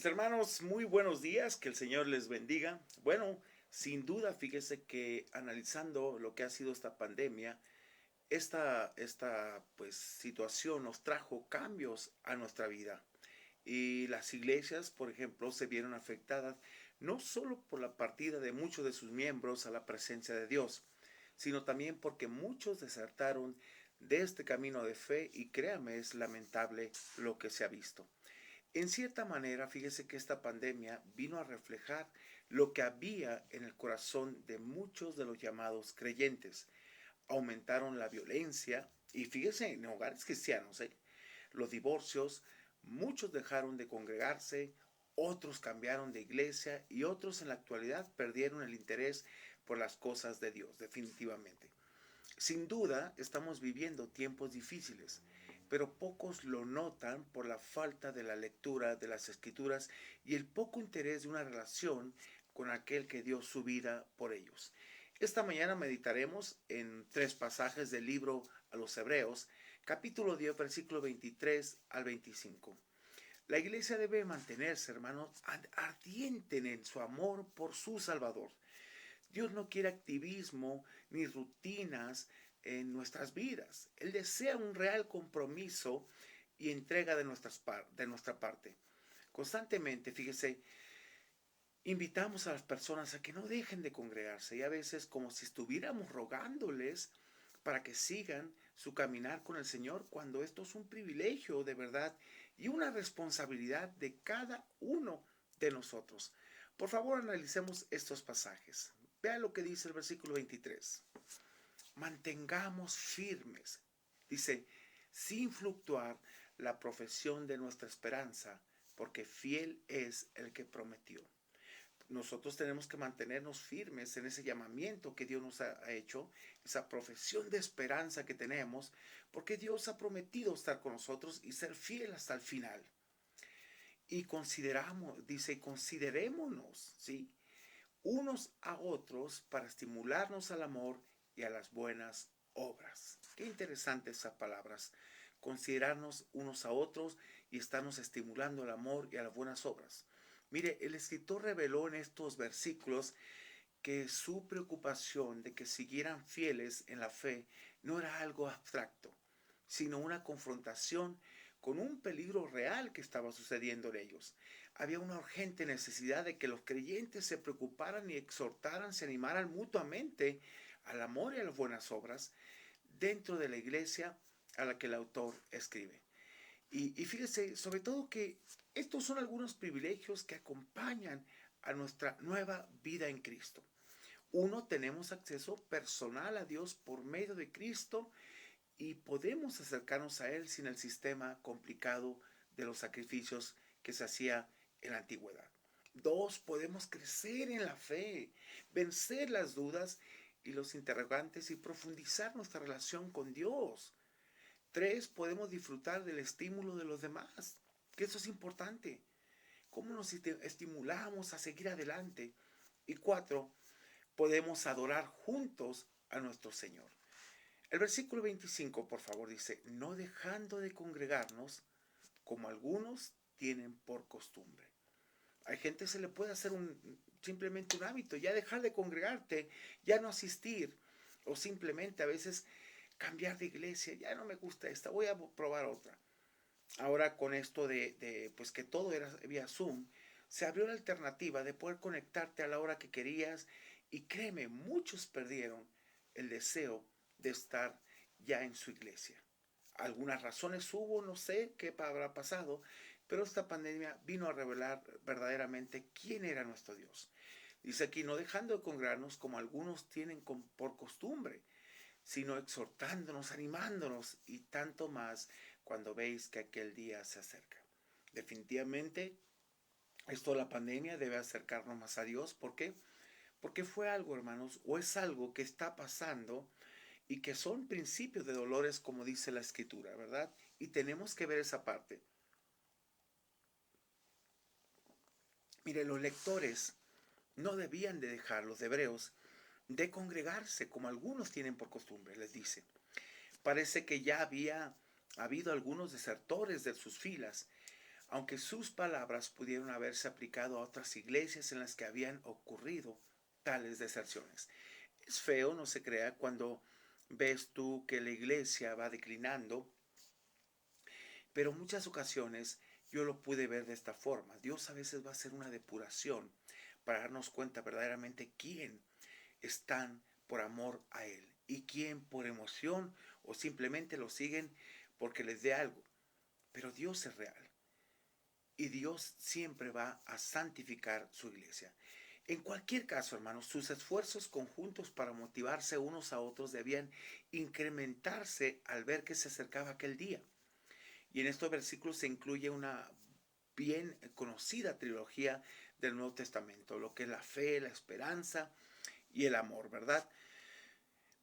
Mis hermanos, muy buenos días, que el Señor les bendiga. Bueno, sin duda, fíjese que analizando lo que ha sido esta pandemia, esta pues situación nos trajo cambios a nuestra vida. Y las iglesias, por ejemplo, se vieron afectadas no solo por la partida de muchos de sus miembros a la presencia de Dios, sino también porque muchos desertaron de este camino de fe y créame, es lamentable lo que se ha visto. En cierta manera, fíjese que esta pandemia vino a reflejar lo que había en el corazón de muchos de los llamados creyentes. Aumentaron la violencia y fíjese en hogares cristianos, los divorcios, muchos dejaron de congregarse, otros cambiaron de iglesia y otros en la actualidad perdieron el interés por las cosas de Dios, definitivamente. Sin duda, estamos viviendo tiempos difíciles, pero pocos lo notan por la falta de la lectura de las escrituras y el poco interés de una relación con aquel que dio su vida por ellos. Esta mañana meditaremos en tres pasajes del libro a los Hebreos, capítulo 10, versículo 23 al 25. La iglesia debe mantenerse, hermanos, ardiente en su amor por su Salvador. Dios no quiere activismo ni rutinas en nuestras vidas. Él desea un real compromiso y entrega de nuestra parte. Constantemente, fíjese, invitamos a las personas a que no dejen de congregarse y a veces como si estuviéramos rogándoles para que sigan su caminar con el Señor cuando esto es un privilegio de verdad y una responsabilidad de cada uno de nosotros. Por favor, analicemos estos pasajes. Vea lo que dice el versículo 23. Mantengamos firmes, dice, sin fluctuar la profesión de nuestra esperanza, porque fiel es el que prometió. Nosotros tenemos que mantenernos firmes en ese llamamiento que Dios nos ha hecho, esa profesión de esperanza que tenemos, porque Dios ha prometido estar con nosotros y ser fiel hasta el final. Y considerémonos, ¿sí? Unos a otros para estimularnos al amor y a las buenas obras. Qué interesantes esas palabras. Considerarnos unos a otros y estarnos estimulando al amor y a las buenas obras. Mire, el escritor reveló en estos versículos que su preocupación de que siguieran fieles en la fe no era algo abstracto, sino una confrontación con un peligro real que estaba sucediendo en ellos. Había una urgente necesidad de que los creyentes se preocuparan y exhortaran, se animaran mutuamente al amor y a las buenas obras dentro de la iglesia a la que el autor escribe. Y fíjese, sobre todo que estos son algunos privilegios que acompañan a nuestra nueva vida en Cristo. Uno, tenemos acceso personal a Dios por medio de Cristo y podemos acercarnos a Él sin el sistema complicado de los sacrificios que se hacía en la antigüedad. Dos, podemos crecer en la fe, vencer las dudas y los interrogantes y profundizar nuestra relación con Dios. Tres, podemos disfrutar del estímulo de los demás, que eso es importante. ¿Cómo nos estimulamos a seguir adelante? Y cuatro, podemos adorar juntos a nuestro Señor. El versículo 25, por favor, dice, no dejando de congregarnos como algunos tienen por costumbre. Hay gente que se le puede hacer simplemente un hábito, ya dejar de congregarte, ya no asistir, o simplemente a veces cambiar de iglesia, ya no me gusta esta, voy a probar otra. Ahora con esto pues que todo era vía Zoom, se abrió la alternativa de poder conectarte a la hora que querías y créeme, muchos perdieron el deseo de estar ya en su iglesia. Algunas razones hubo, no sé qué habrá pasado, pero esta pandemia vino a revelar verdaderamente quién era nuestro Dios. Dice aquí, no dejando de congregarnos como algunos tienen por costumbre, sino exhortándonos, animándonos y tanto más cuando veis que aquel día se acerca. Definitivamente, esto de la pandemia debe acercarnos más a Dios. ¿Por qué? Porque fue algo, hermanos, o es algo que está pasando y que son principios de dolores, como dice la Escritura, ¿verdad? Y tenemos que ver esa parte. Mire, los lectores no debían de dejar, los hebreos, de congregarse como algunos tienen por costumbre, les dice. Parece que ya había habido algunos desertores de sus filas. aunque sus palabras pudieron haberse aplicado a otras iglesias en las que habían ocurrido tales deserciones. Es feo, no se crea, cuando ves tú que la iglesia va declinando, pero en muchas ocasiones yo lo pude ver de esta forma. Dios a veces va a hacer una depuración para darnos cuenta verdaderamente quién están por amor a Él y quién por emoción o simplemente lo siguen porque les dé algo. Pero Dios es real y Dios siempre va a santificar su iglesia. En cualquier caso, hermanos, sus esfuerzos conjuntos para motivarse unos a otros debían incrementarse al ver que se acercaba aquel día. Y en estos versículos se incluye una bien conocida trilogía del Nuevo Testamento, lo que es la fe, la esperanza y el amor, ¿verdad?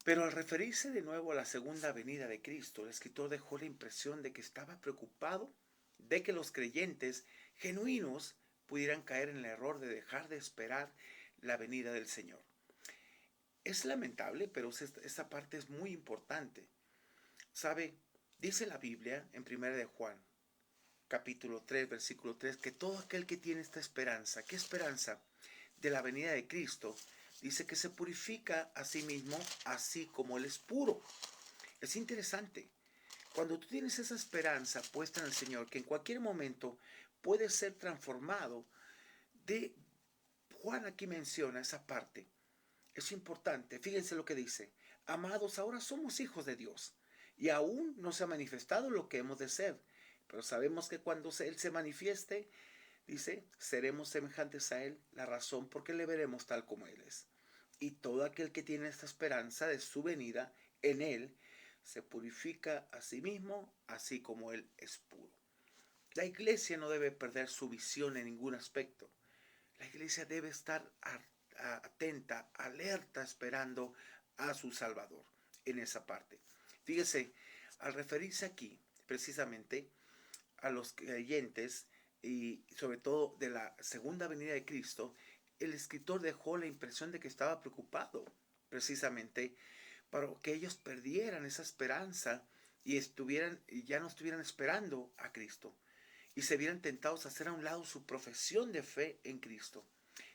Pero al referirse de nuevo a la segunda venida de Cristo, el escritor dejó la impresión de que estaba preocupado de que los creyentes genuinos pudieran caer en el error de dejar de esperar la venida del Señor. Es lamentable, pero esta parte es muy importante. ¿Sabe? Dice la Biblia en 1 de Juan, capítulo 3, versículo 3, que todo aquel que tiene esta esperanza, ¿qué esperanza? De la venida de Cristo, dice que se purifica a sí mismo, así como Él es puro. Es interesante. Cuando tú tienes esa esperanza puesta en el Señor, que en cualquier momento puede ser transformado, de Juan aquí menciona esa parte. Es importante. Fíjense lo que dice. Amados, ahora somos hijos de Dios y aún no se ha manifestado lo que hemos de ser. Pero sabemos que cuando Él se manifieste, dice, seremos semejantes a Él, la razón por qué le veremos tal como Él es. Y todo aquel que tiene esta esperanza de su venida en Él, se purifica a sí mismo, así como Él es puro. La iglesia no debe perder su visión en ningún aspecto. La iglesia debe estar atenta, alerta, esperando a su Salvador en esa parte. Fíjese, al referirse aquí precisamente a los creyentes y sobre todo de la segunda venida de Cristo, el escritor dejó la impresión de que estaba preocupado precisamente para que ellos perdieran esa esperanza y ya no estuvieran esperando a Cristo y se vieran tentados a hacer a un lado su profesión de fe en Cristo.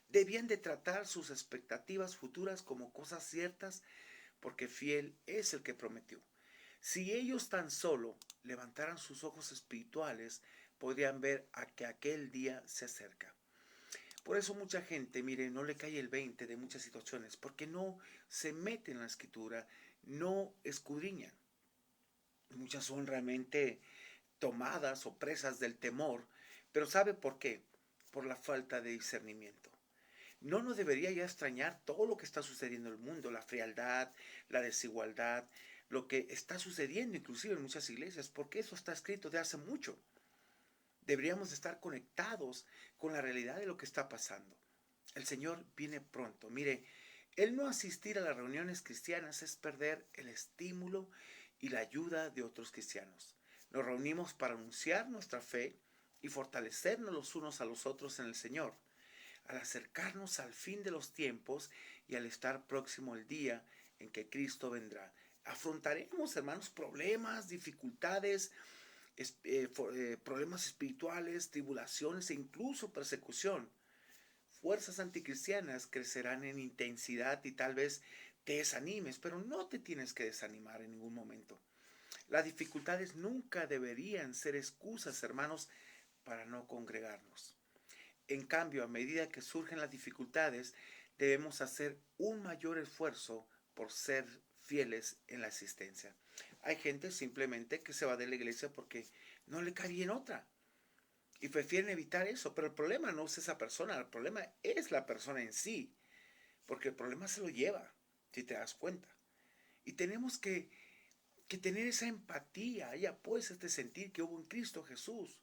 Debían de tratar sus expectativas futuras como cosas ciertas, porque fiel es el que prometió. Si ellos tan solo levantaran sus ojos espirituales, podrían ver a que aquel día se acerca. Por eso mucha gente, mire, no le cae el 20 de muchas situaciones, porque no se mete en la escritura, no escudriñan. Muchas son realmente tomadas o presas del temor, pero ¿sabe por qué? Por la falta de discernimiento. No nos debería ya extrañar todo lo que está sucediendo en el mundo, la frialdad, la desigualdad, lo que está sucediendo inclusive en muchas iglesias, porque eso está escrito de hace mucho. Deberíamos estar conectados con la realidad de lo que está pasando. El Señor viene pronto. Mire, el no asistir a las reuniones cristianas es perder el estímulo y la ayuda de otros cristianos. Nos reunimos para anunciar nuestra fe y fortalecernos los unos a los otros en el Señor. Al acercarnos al fin de los tiempos y al estar próximo el día en que Cristo vendrá, afrontaremos, hermanos, problemas, dificultades, problemas espirituales, tribulaciones e incluso persecución. Fuerzas anticristianas crecerán en intensidad y tal vez te desanimes, pero no te tienes que desanimar en ningún momento. Las dificultades nunca deberían ser excusas, hermanos, para no congregarnos. En cambio, a medida que surgen las dificultades, debemos hacer un mayor esfuerzo por ser fieles en la asistencia. Hay gente simplemente que se va de la iglesia porque no le cae bien otra y prefieren evitar eso, pero el problema no es esa persona, el problema es la persona en sí, porque el problema se lo lleva, si te das cuenta. Y tenemos que tener esa empatía, ya pues este sentir que hubo en Cristo Jesús,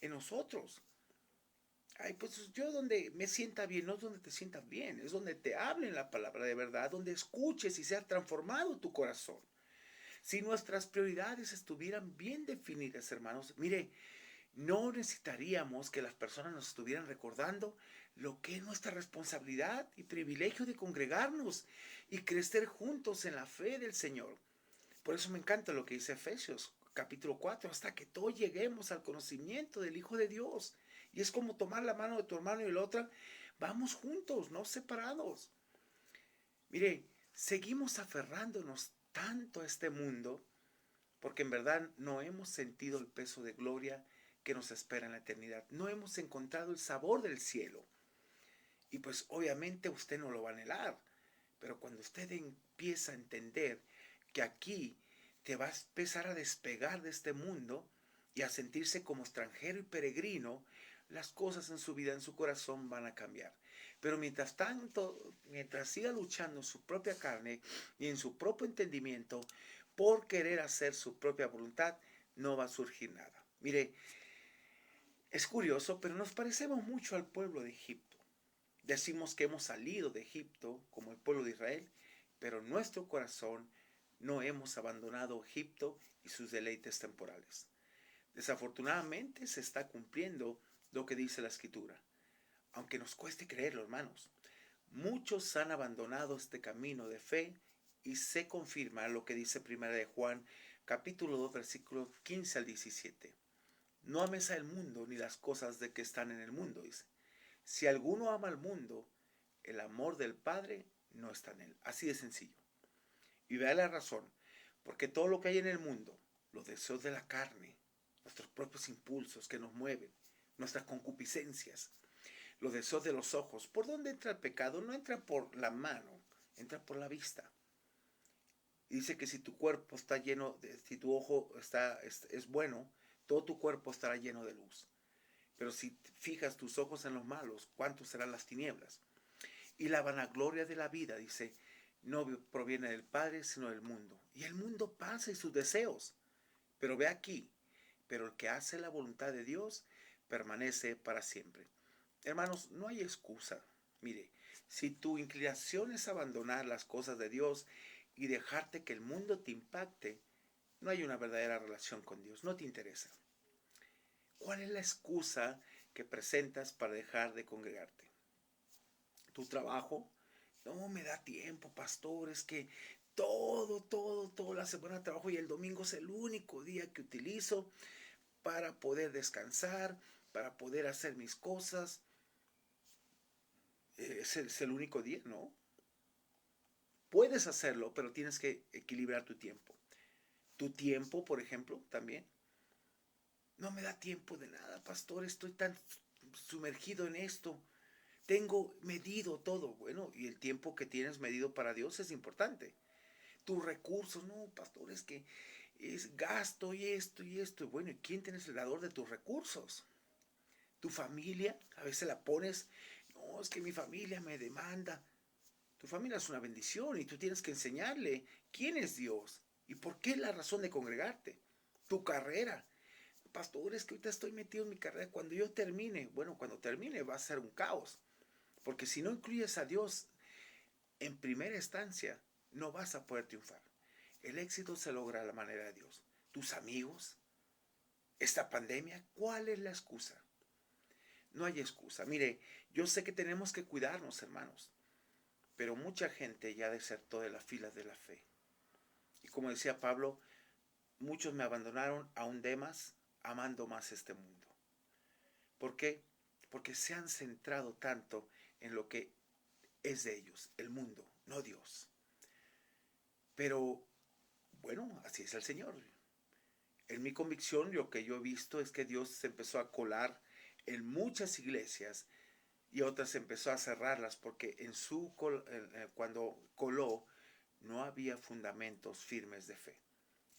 en nosotros. Ay, pues yo donde me sienta bien, no es donde te sientas bien, es donde te hablen la palabra de verdad, donde escuches y sea transformado tu corazón. Si nuestras prioridades estuvieran bien definidas, hermanos, mire, no necesitaríamos que las personas nos estuvieran recordando lo que es nuestra responsabilidad y privilegio de congregarnos y crecer juntos en la fe del Señor. Por eso me encanta lo que dice Efesios capítulo 4, hasta que todos lleguemos al conocimiento del Hijo de Dios. Y es como tomar la mano de tu hermano y la otra, vamos juntos, no separados. Mire, seguimos aferrándonos tanto a este mundo porque en verdad no hemos sentido el peso de gloria que nos espera en la eternidad. No hemos encontrado el sabor del cielo. Y pues obviamente usted no lo va a anhelar. Pero cuando usted empieza a entender que aquí te va a empezar a despegar de este mundo y a sentirse como extranjero y peregrino, las cosas en su vida, en su corazón van a cambiar. Pero mientras tanto, mientras siga luchando en su propia carne y en su propio entendimiento por querer hacer su propia voluntad, no va a surgir nada. Mire, es curioso, pero nos parecemos mucho al pueblo de Egipto. Decimos que hemos salido de Egipto como el pueblo de Israel, pero en nuestro corazón no hemos abandonado Egipto y sus deleites temporales. Desafortunadamente se está cumpliendo lo que dice la Escritura, aunque nos cueste creerlo, hermanos. Muchos han abandonado este camino de fe y se confirma lo que dice 1 de Juan, capítulo 2, versículos 15 al 17. No ames al mundo ni las cosas de que están en el mundo, dice. Si alguno ama al mundo, el amor del Padre no está en él. Así de sencillo. Y vea la razón, porque todo lo que hay en el mundo, los deseos de la carne, nuestros propios impulsos que nos mueven, nuestras concupiscencias, los deseos de los ojos, ¿por dónde entra el pecado? No entra por la mano, entra por la vista. Y dice que si tu cuerpo está lleno, si tu ojo es bueno, todo tu cuerpo estará lleno de luz. Pero si fijas tus ojos en los malos, ¿cuántos serán las tinieblas? Y la vanagloria de la vida, dice, no proviene del Padre, sino del mundo. Y el mundo pasa y sus deseos. Pero ve aquí, pero el que hace la voluntad de Dios permanece para siempre. Hermanos, no hay excusa. Mire, si tu inclinación es abandonar las cosas de Dios y dejarte que el mundo te impacte, no hay una verdadera relación con Dios, no te interesa. ¿Cuál es la excusa que presentas para dejar de congregarte? ¿Tu trabajo? No me da tiempo, pastor, es que toda la semana trabajo y el domingo es el único día que utilizo para poder descansar, para poder hacer mis cosas. Es el único día, ¿no? Puedes hacerlo, pero tienes que equilibrar tu tiempo. Tu tiempo, por ejemplo, también. No me da tiempo de nada, pastor, estoy tan sumergido en esto. Tengo medido todo. Bueno, y el tiempo que tienes medido para Dios es importante. Tus recursos, no, pastor, es que es gasto y esto y esto. Bueno, ¿y quién tienes el dador de tus recursos? Tu familia, a veces la pones, no, es que mi familia me demanda. Tu familia es una bendición y tú tienes que enseñarle quién es Dios y por qué es la razón de congregarte. Tu carrera. Pastor, es que ahorita estoy metido en mi carrera. Cuando yo termine, bueno, cuando termine va a ser un caos. Porque si no incluyes a Dios en primera instancia, no vas a poder triunfar. El éxito se logra a la manera de Dios. Tus amigos, esta pandemia, ¿cuál es la excusa? No hay excusa. Mire, yo sé que tenemos que cuidarnos, hermanos, pero mucha gente ya desertó de las filas de la fe. Y como decía Pablo, muchos me abandonaron, aún Demas, amando más este mundo. ¿Por qué? Porque se han centrado tanto en lo que es de ellos, el mundo, no Dios. Pero, bueno, así es el Señor. En mi convicción, lo que yo he visto es que Dios se empezó a colar en muchas iglesias y otras empezó a cerrarlas porque cuando coló no había fundamentos firmes de fe.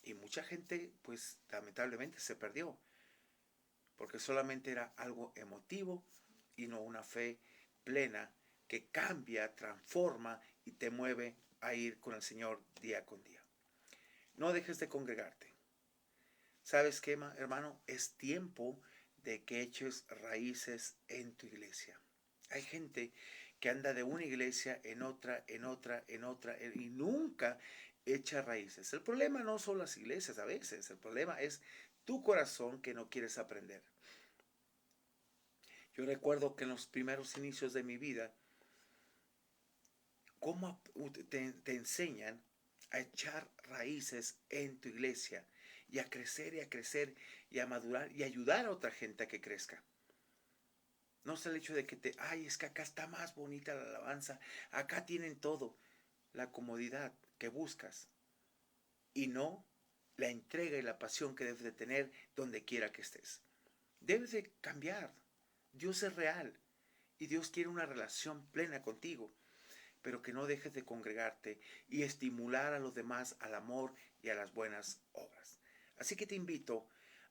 Y mucha gente, pues lamentablemente se perdió porque solamente era algo emotivo y no una fe plena que cambia, transforma y te mueve a ir con el Señor día con día. No dejes de congregarte. ¿Sabes qué, hermano? Es tiempo de que eches raíces en tu iglesia. Hay gente que anda de una iglesia en otra, en otra, en otra, y nunca echa raíces. El problema no son las iglesias a veces, el problema es tu corazón que no quieres aprender. Yo recuerdo que en los primeros inicios de mi vida, cómo te enseñan a echar raíces en tu iglesia y a crecer y a madurar y ayudar a otra gente a que crezca. No es el hecho de que es que acá está más bonita la alabanza, acá tienen todo, la comodidad que buscas y no la entrega y la pasión que debes de tener donde quiera que estés. Debes de cambiar. Dios es real y Dios quiere una relación plena contigo, pero que no dejes de congregarte y estimular a los demás al amor y a las buenas obras. Así que te invito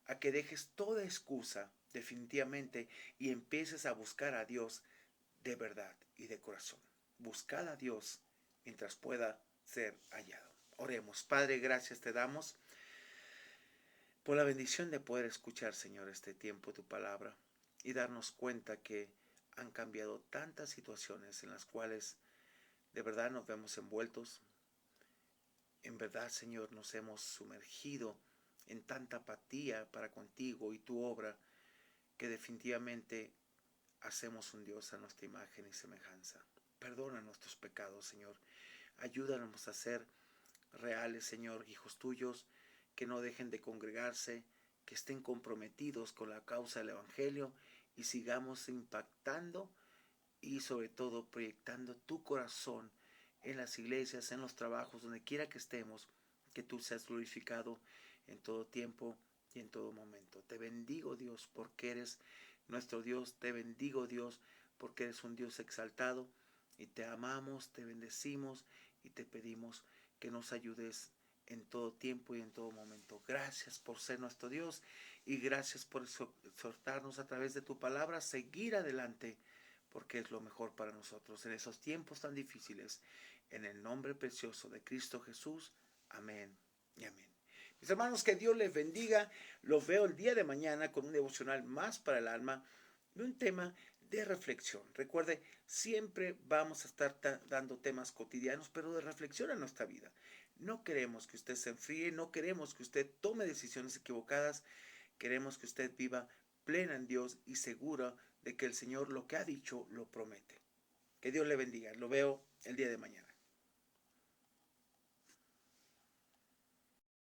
a que dejes toda excusa definitivamente y empieces a buscar a Dios de verdad y de corazón. Buscad a Dios mientras pueda ser hallado. Oremos. Padre, gracias te damos por la bendición de poder escuchar, Señor, este tiempo tu palabra y darnos cuenta que han cambiado tantas situaciones en las cuales de verdad nos vemos envueltos. En verdad, Señor, nos hemos sumergido en tanta apatía para contigo y tu obra que definitivamente hacemos un Dios a nuestra imagen y semejanza. Perdona nuestros pecados, Señor. Ayúdanos a ser reales, Señor, hijos tuyos, que no dejen de congregarse, que estén comprometidos con la causa del Evangelio y sigamos impactando y sobre todo proyectando tu corazón en las iglesias, en los trabajos, donde quiera que estemos, que tú seas glorificado en todo tiempo y en todo momento. Te bendigo, Dios, porque eres nuestro Dios. Te bendigo, Dios, porque eres un Dios exaltado y te amamos, te bendecimos y te pedimos que nos ayudes en todo tiempo y en todo momento. Gracias por ser nuestro Dios y gracias por exhortarnos a través de tu palabra a seguir adelante, porque es lo mejor para nosotros en esos tiempos tan difíciles. En el nombre precioso de Cristo Jesús. Amén y amén. Mis hermanos, que Dios les bendiga. Los veo el día de mañana con un devocional más para el alma de un tema de reflexión. Recuerde, siempre vamos a estar dando temas cotidianos, pero de reflexión a nuestra vida. No queremos que usted se enfríe, no queremos que usted tome decisiones equivocadas. Queremos que usted viva plena en Dios y segura de que el Señor lo que ha dicho lo promete. Que Dios le bendiga. Lo veo el día de mañana.